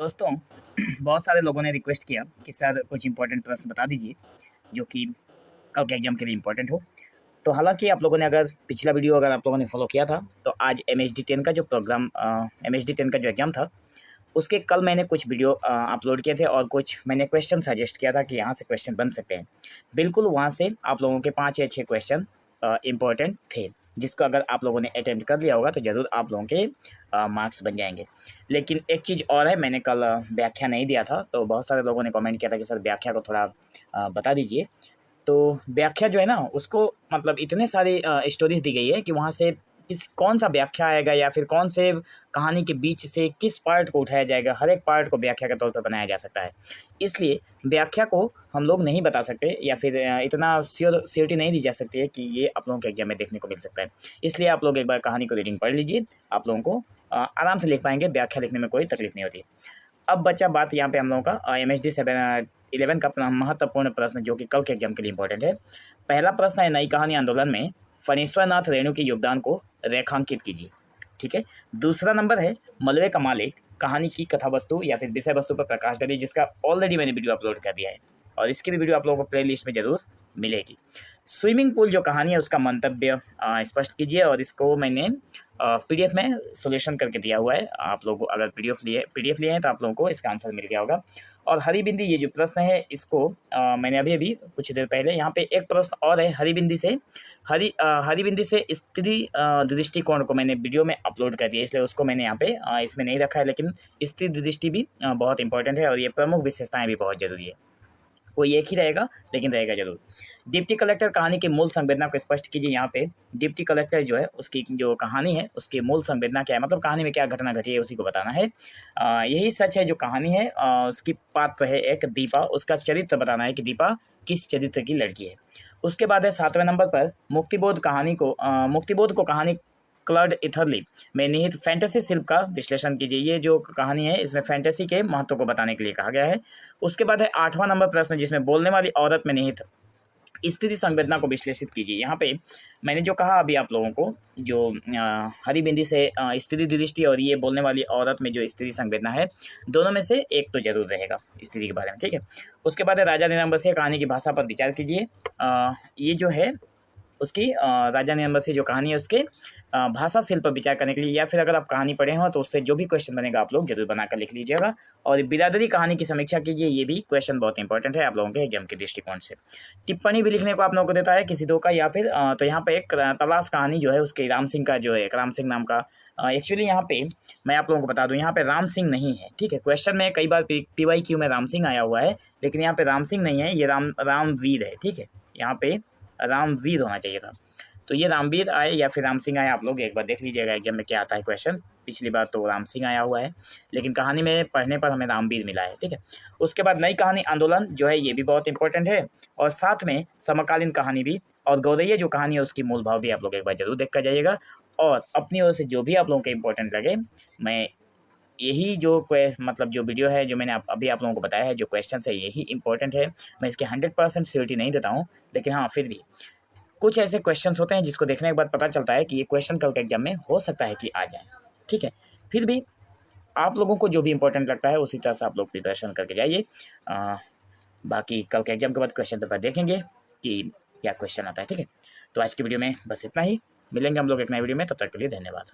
दोस्तों बहुत सारे लोगों ने रिक्वेस्ट किया कि सर कुछ इंपॉर्टेंट प्रश्न बता दीजिए जो कि कल के एग्जाम के लिए इंपॉर्टेंट हो। तो हालांकि आप लोगों ने अगर पिछला वीडियो अगर आप लोगों ने फॉलो किया था तो आज MHD 10 का जो प्रोग्राम MHD 10 का जो एग्ज़ाम था उसके कल मैंने कुछ वीडियो अपलोड किए थे और कुछ मैंने क्वेश्चन सजेस्ट किया था कि यहाँ से क्वेश्चन बन सकते हैं। बिल्कुल वहाँ से आप लोगों के 5 या 6 क्वेश्चन इम्पोर्टेंट थे, जिसको अगर आप लोगों ने अटेम्प्ट कर लिया होगा तो ज़रूर आप लोगों के मार्क्स बन जाएंगे। लेकिन एक चीज़ और है, मैंने कल व्याख्या नहीं दिया था तो बहुत सारे लोगों ने कमेंट किया था कि सर व्याख्या को थोड़ा बता दीजिए। तो व्याख्या जो है ना उसको मतलब इतने सारे स्टोरीज दी गई है कि वहाँ से कौन सा व्याख्या आएगा या फिर कौन से कहानी के बीच से किस पार्ट को उठाया जाएगा, हर एक पार्ट को व्याख्या के तौर पर बनाया जा सकता है। इसलिए व्याख्या को हम लोग नहीं बता सकते या फिर इतना श्योरिटी नहीं दी जा सकती है कि ये आप लोगों के एग्जाम में देखने को मिल सकता है। इसलिए आप लोग एक बार कहानी को रीडिंग पढ़ लीजिए, आप लोगों को आराम से लिख पाएंगे, व्याख्या लिखने में कोई तकलीफ नहीं होती। अब बचा बात यहाँ पे हम लोगों का MHD 11 का महत्वपूर्ण प्रश्न जो कि कल के एग्जाम के लिए इंपॉर्टेंट है। पहला प्रश्न है, नई कहानी आंदोलन में फणीश्वरनाथ रेणु के योगदान को रेखांकित कीजिए। ठीक है। दूसरा नंबर है, मलबे का मालिक कहानी की कथा वस्तु या फिर विषय वस्तु पर प्रकाश डालिए, जिसका ऑलरेडी मैंने वीडियो अपलोड कर दिया है और इसकी भी वीडियो आप लोगों को प्ले लिस्ट में जरूर मिलेगी। स्विमिंग पूल जो कहानी है उसका मंतव्य स्पष्ट कीजिए और इसको मैंने PDF में सॉल्यूशन करके दिया हुआ है। आप लोग अगर PDF लिए हैं तो आप लोगों को इसका आंसर मिल गया होगा। और हरी बिंदी ये जो प्रश्न है इसको मैंने अभी कुछ देर पहले यहाँ पे एक प्रश्न और है, हरी बिंदी से स्त्री दृष्टिकोण को मैंने वीडियो में अपलोड कर दिया, इसलिए उसको मैंने यहाँ पे इसमें नहीं रखा है। लेकिन स्त्री दृष्टि भी बहुत इंपॉर्टेंट है और ये प्रमुख विशेषताएं भी बहुत जरूरी है। कोई एक ही रहेगा लेकिन रहेगा जरूर। डिप्टी कलेक्टर कहानी की मूल संवेदना को स्पष्ट कीजिए। यहाँ पे डिप्टी कलेक्टर जो है उसकी जो कहानी है उसकी मूल संवेदना क्या है, मतलब कहानी में क्या घटना घटी है उसी को बताना है। यही सच है जो कहानी है। उसकी पात्र है एक दीपा, उसका चरित्र बताना है कि दीपा किस चरित्र की लड़की है। उसके बाद है 7वें नंबर पर, मुक्तिबोध को कहानी क्लड इथरली में निहित फैंटेसी शिल्प का विश्लेषण कीजिए। ये जो कहानी है इसमें फैंटेसी के महत्व को बताने के लिए कहा गया है। उसके बाद है 8वां नंबर प्रश्न, जिसमें बोलने वाली औरत में निहित स्थिति संवेदना को विश्लेषित कीजिए। यहाँ पे मैंने जो कहा अभी आप लोगों को, जो हरी बिंदी से स्थिति दृष्टि और ये बोलने वाली औरत में जो स्थिति संवेदना है, दोनों में से एक तो जरूर रहेगा स्थिति के बारे में। ठीक है। उसके बाद है राजा नीलांबर कहानी की भाषा पर विचार कीजिए। ये जो है उसकी राजा नीलांबर जो कहानी है उसके भाषा शिल्प पर विचार करने के लिए, या फिर अगर आप कहानी पढ़े हो तो उससे जो भी क्वेश्चन बनेगा आप लोग जरूर बनाकर लिख लीजिएगा। और बिरादरी कहानी की समीक्षा कीजिए, ये भी क्वेश्चन बहुत इंपॉर्टेंट है आप लोगों के एग्जाम के दृष्टिकोण से। टिप्पणी भी लिखने को आप लोगों को देता है किसी दो का या फिर तो यहाँ पे एक तलाश कहानी जो है उसके राम सिंह का जो है, राम सिंह नाम का, एक्चुअली यहाँ पे मैं आप लोगों को बता दूं यहाँ पे राम सिंह नहीं है। ठीक है। क्वेश्चन में कई बार PYQ में राम सिंह आया हुआ है, लेकिन यहाँ पे राम सिंह नहीं है, ये रामवीर है। ठीक है। यहाँ पे रामवीर होना चाहिए था, तो ये रामवीर आए या फिर राम सिंह आए, आप लोग एक बार देख लीजिएगा एग्जाम में क्या आता है क्वेश्चन। पिछली बार तो राम सिंह आया हुआ है, लेकिन कहानी में पढ़ने पर हमें रामवीर मिला है। ठीक है। उसके बाद नई कहानी आंदोलन जो है ये भी बहुत इंपॉर्टेंट है, और साथ में समकालीन कहानी भी, और गौरैया जो कहानी है उसकी मूल भाव भी आप लोग एक बार जरूर देख कर जाइएगा। और अपनी ओर से जो भी आप लोगों को इंपॉर्टेंट लगे, मैं यही जो मतलब जो वीडियो है जो मैंने अभी आप लोगों को बताया है, जो क्वेश्चन है यही इंपॉर्टेंट है। मैं इसके 100% श्योरिटी नहीं देता हूँ, लेकिन हाँ फिर भी कुछ ऐसे क्वेश्चंस होते हैं जिसको देखने के बाद पता चलता है कि ये क्वेश्चन कल के एग्जाम में हो सकता है कि आ जाए। ठीक है। फिर भी आप लोगों को जो भी इंपॉर्टेंट लगता है उसी तरह से आप लोग प्रिपरेशन करके जाइए। बाकी कल के एग्जाम के बाद क्वेश्चन पेपर देखेंगे कि क्या क्वेश्चन आता है। ठीक है। तो आज की वीडियो में बस इतना ही, मिलेंगे हम लोग एक नए वीडियो में, तब तक के लिए धन्यवाद।